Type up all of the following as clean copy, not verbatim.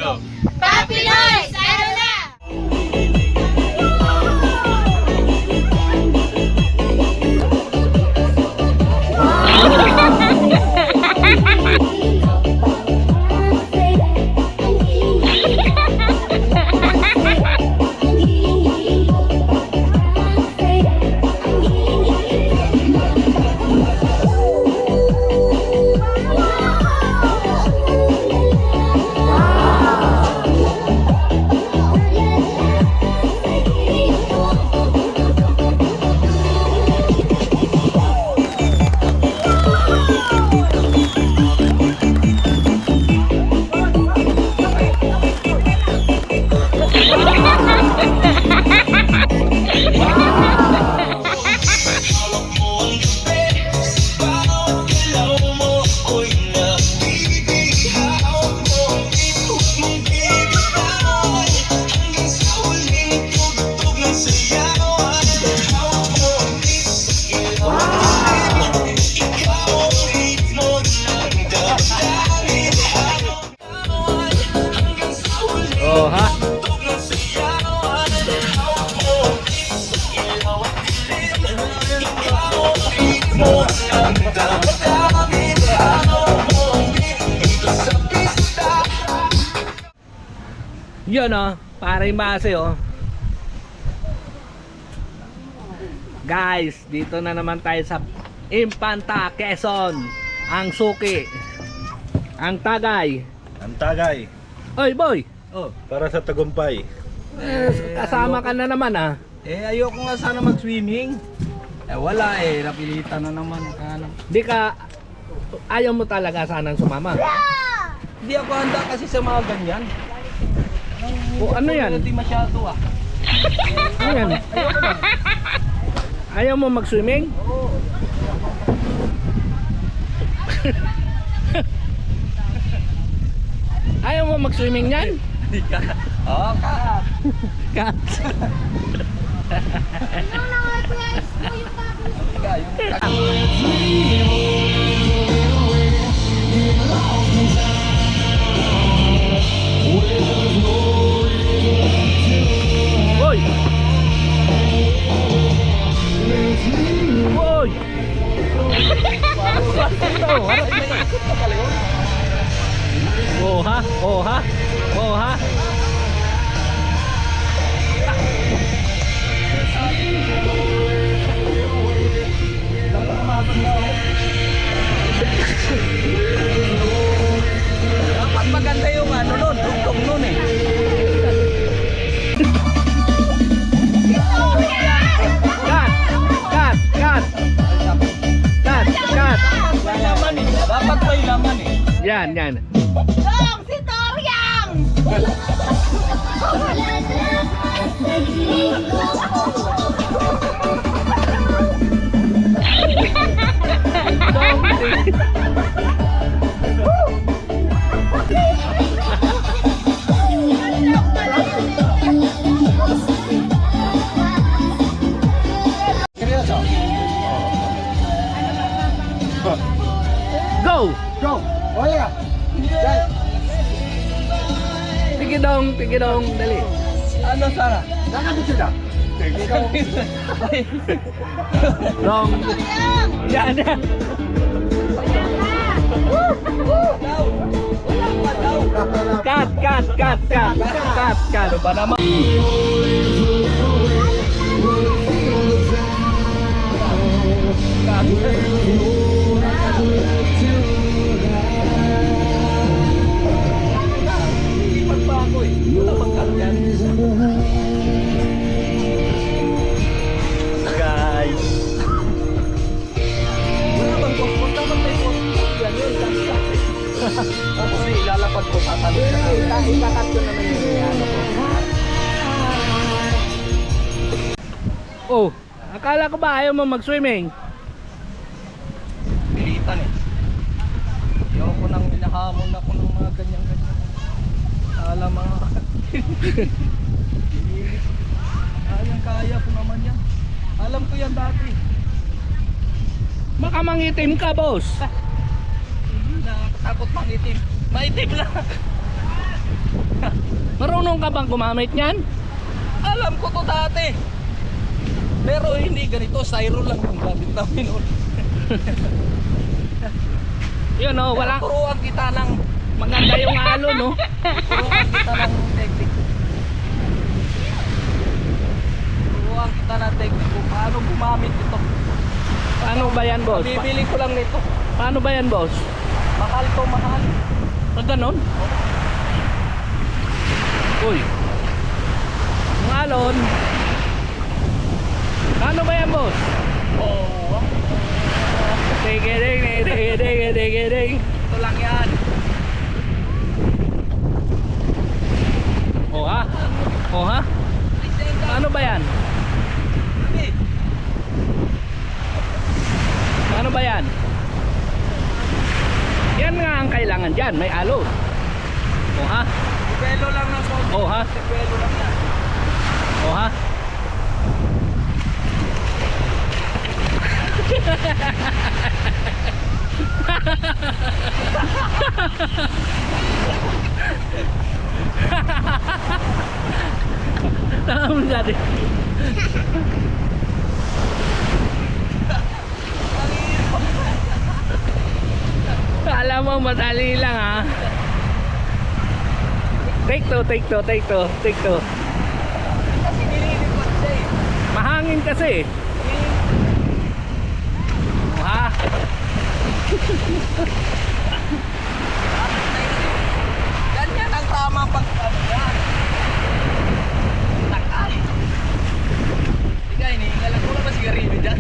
Go! Papi Noy, ano na? Oh, ha? Yun oh, pare mase oh. Guys, dito na naman tayo sa Infanta, Quezon. Ang suki, ang tagay. Ang tagay. Oy boy, Oh, para sa tagumpay. kasama ka na naman ah. Ayoko nga sana mag-swimming. Wala napilitan na naman. Di ka, ayaw mo talaga sanang sumama. Hindi ako handa kasi sa mga ganyan. O ano yan? Hindi masyado Ano yan? Ayaw mo mag-swimming? Oo. Ayaw mo mag-swimming yan? Oo, Kat. Hoy! Hoy! Oh ha? Oh ha? Oh ha? Dapat maganda yung ano nun, tugtog nun eh. Cut! Cut! Cut! Cut! Cut! May laman eh. Dapat may laman eh. Yan, yan. Dong, si Toryang! Seryoso? Go! Go! O yeah! Tige dong, dali. Ano sana? Dong. Yan, yan. Cut, cut, cut, cut, cut, cut. Ano ba naman? Ipag pa ako eh. Wala bang cut yan? Guys. Wala bang post? Wala bang may post? Yan yun, cut. Tapos ilalapad ko sa talon. Ikakat ko naman yung ano ko. Oh, akala ko ba ayaw mo mag-swimming? Pilitan eh. Ayoko nang hinahamon ako ng mga ganyan-ganyan. Alam mga kaya ko naman yan. Alam ko yan dati. Baka mangitim ka, boss. Nakakatakot mangitim. Maitim lang. Marunong ka bang gumamit niyan? Alam ko to dati. Pero hindi ganito, styro lang yung gamit namin. Yun oh, wala. Turuan kita ng Maganda yung halo, no? turuan kita ng technique. Turuan kita ng technique kung paano gumamit ito. Paano ba yan, boss? Bibili ko lang nito. Paano ba yan, boss? Mahal to, mahal. Pag ganon? Uy. Yung alon. Paano ba yan, boss? Oo. Ding. Ito lang yan. Oh ha? Oh ha? Paano ba yan? Paano ba yan? Yan nga ang kailangan dyan. May alo. Oh ha? Pelo lang ng konti. Oh ha? Pelo lang yan. Oh ha? Tama jadi. Alam mo madali lang ha. Take two. Kasi nililipat siya eh. Mahangin kasi. Ha? Ganyan ang tamang pagkakagyan. Takal. Ika, iniingalan ko na ba sigarilyo dyan?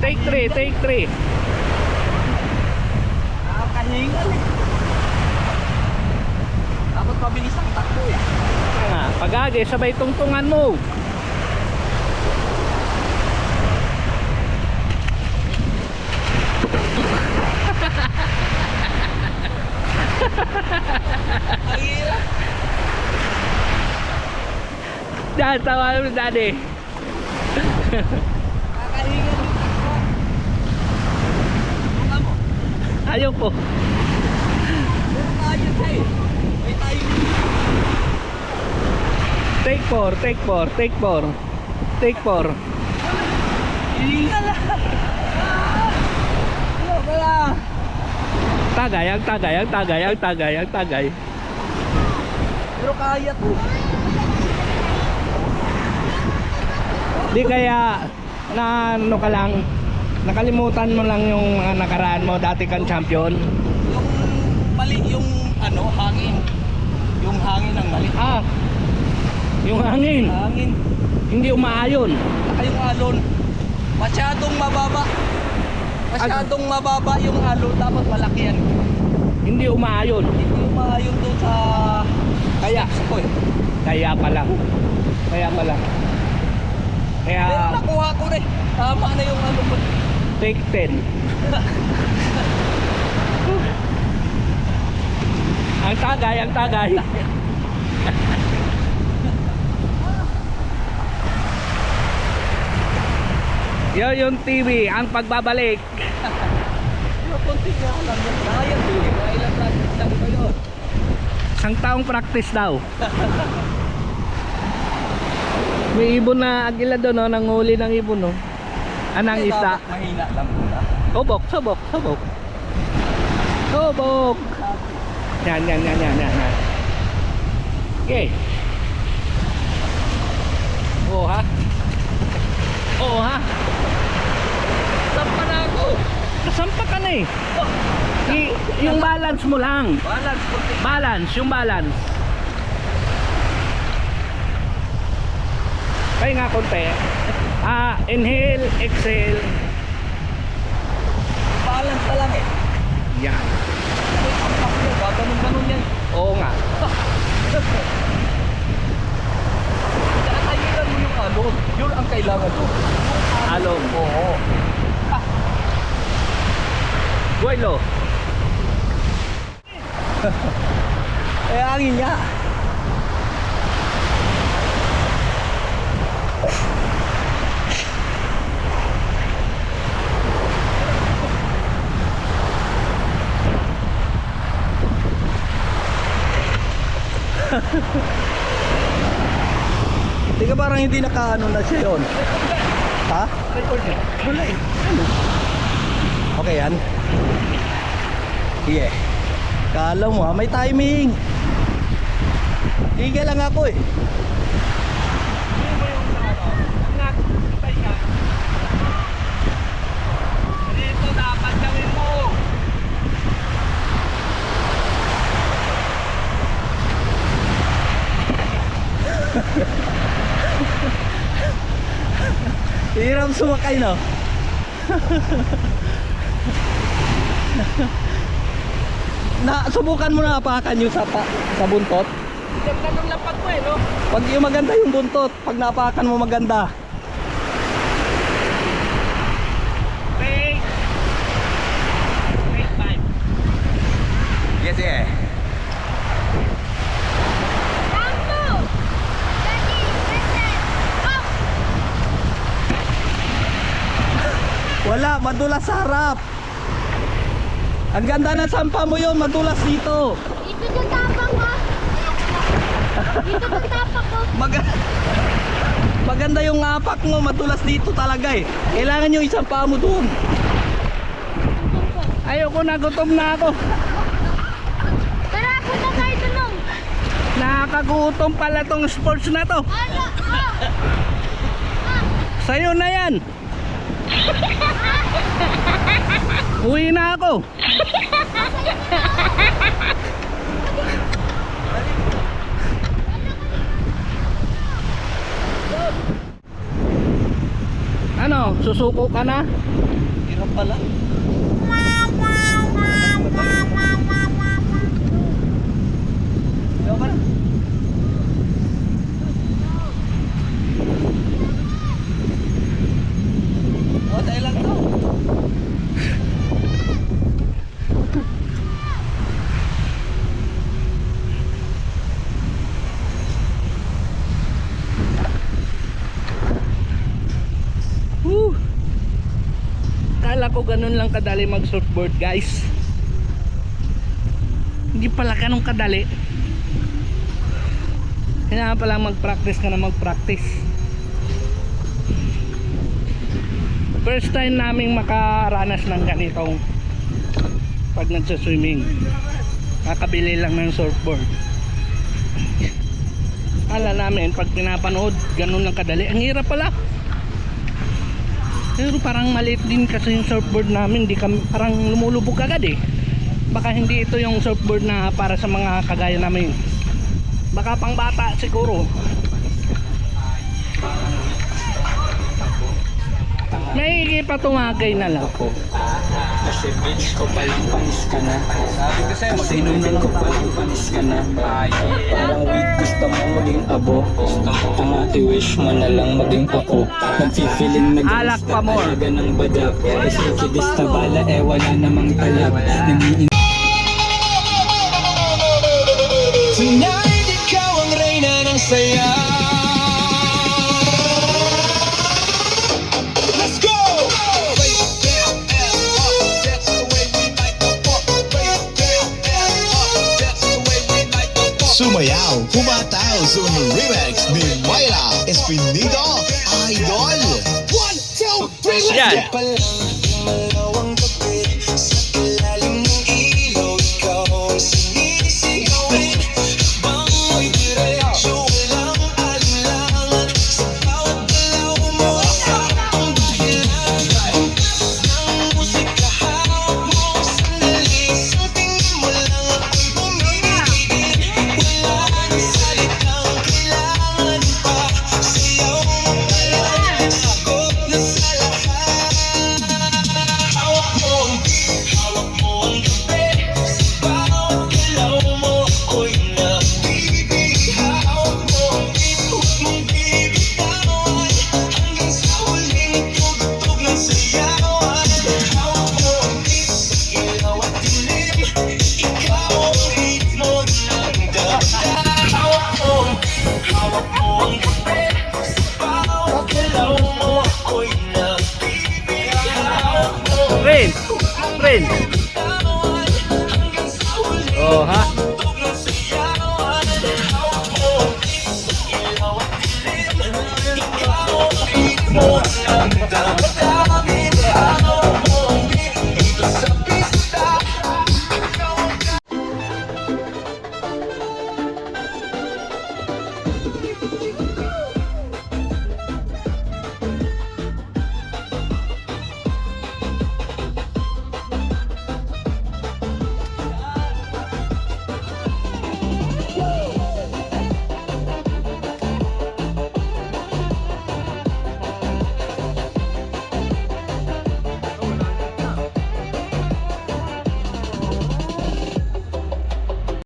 Take three. Nakakahingal eh. Dapat mabilis ang takbo eh. Kaya nga, pag-agi, sabay tungtungan mo. Ang hirap. Dad, tawa mo daddy. Nakakahingal yung takbo. Buka mo. Ayoko. Puro tayo siya eh. May tayo. Take four. Hihingal lang. Ano ba lang? Tagay. Pero kaya to. Di kaya na ano ka lang, nakalimutan mo lang yung mga nakaraan mo, dati kang champion. Yung mali, yung ano, hangin. Yung hangin ang mali. Ah, yung hangin, Hangin. hindi umaayon. Saka yung alon. Masyadong mababa yung alon. Dapat malaki yan. Hindi umaayon. Hindi umayon doon sa Kaya, steps ko eh. kaya pala. Pero Kaya, nakuha ko na eh. Tama na yung ano mo. take 10. Ang tagay. Yung TV, ang pagbabalik. Yung konti nga lang yan. Kaya to eh. Kailan practice lang ko yun. Isang taong practice daw. May ibon na agila doon, no? Nanghuli ng ibon, no? Anang Eh, isda. dapat mahina lang muna. Subok. Yan. Okay. Oo ha. Sampa na ako. Kasampa ka na eh. Yung balance mo lang. Balance, konti. Yung balance. Kaya nga konti. Inhale, exhale. Balance na lang eh. Yan. Ay, ang paklo. Ganun yan. Oo nga. Kakayilan mo yung alon. Yun ang kailangan to. Alon. Oo. Buelo. Eh, hangin niya. Hindi ka parang hindi nakaano na siya yun. Ha? Record niya. Wala eh. Ano? Okay yan. Sige. Kala mo ha, may timing. Higa lang ako eh. Dito dapat gawin mo. Hirap sumakay no. Subukan mo na apakan yung sa buntot. Ganda ng lapag mo eh, no? Pag yung maganda yung buntot, pag napakan mo maganda. Take 5. Yes, yeah. Tampo! Daddy, listen! Up! Wala, madulas sa harap. Ang ganda na sampa mo yun, madulas dito. Dito yung tapak ko. Dito yung tapak ko. Maganda yung apak mo, madulas dito talaga eh. Kailangan yung isang paa mo doon. Ayoko na, gutom na ako. Tara, punta tayo tulong. Nakakagutom pala tong sports na to. Ano? Sa'yo na yan. Uwi na ako. Ano, susuko ka na? Hirap pala. Ayaw ka na. Oh, tayo lang to. Woo! Kala ko ganun lang kadali mag surfboard, guys. Hindi pala ganun kadali. Kailangan pala mag-practice ka na mag-practice. First time naming makaranas ng ganitong pag nagsaswimming. Kakabili lang ng surfboard. Ala namin pag pinapanood ganun lang kadali. Ang hirap pala. Pero parang maliit din kasi yung surfboard namin, di kami, parang lumulubog agad eh. Baka hindi ito yung surfboard na para sa mga kagaya namin. Baka pang bata siguro. May ipatumagay na lang po. Kasi bitch ko palang panis ka na. Sabi ko sa'yo, Kasi nunan ko palang panis ka na. Parang weak gusto mo maging abo. Ang ate wish mo na lang maging ako. Nagfi-feeling Alak pa more. talaga ng badak. Kasi kidis na bala eh wala namang talab. Tonight ikaw ang reyna ng saya. Let's go! Sumayaw, kumataw sa mga remix ni Myla Espinito Idol. 1, 2, 3, Yan. Malawang gabi sa ilalim ng ilaw, ikaw ang sinisigaw. Bangoy diretso, walang alinlangan. Sa bawat galaw mo, akong dahilan. Ng musika hawak mo, sandali. Sa tingin mo lang ako'y bumibigil. Wala nang salitang kailangan pa. Sayaw mo pala, sagot na sa lahat. Hawak mo ang beat, hawak mo ang gabi. Sa bawat galaw mo, ako'y nabibig. Hawak mo ang beat, huwag mong bibitawan. Hanggang sa huling tugtog ng sayawan. Hawak mo ang beat, sa ilaw at dilim. Ikaw ang ritmo ng dapat. Hawak mo ang beat, hawak mo ang gabi. Sa bawat galaw mo, ako'y nabibig. Hawak mo ang Friend, friend.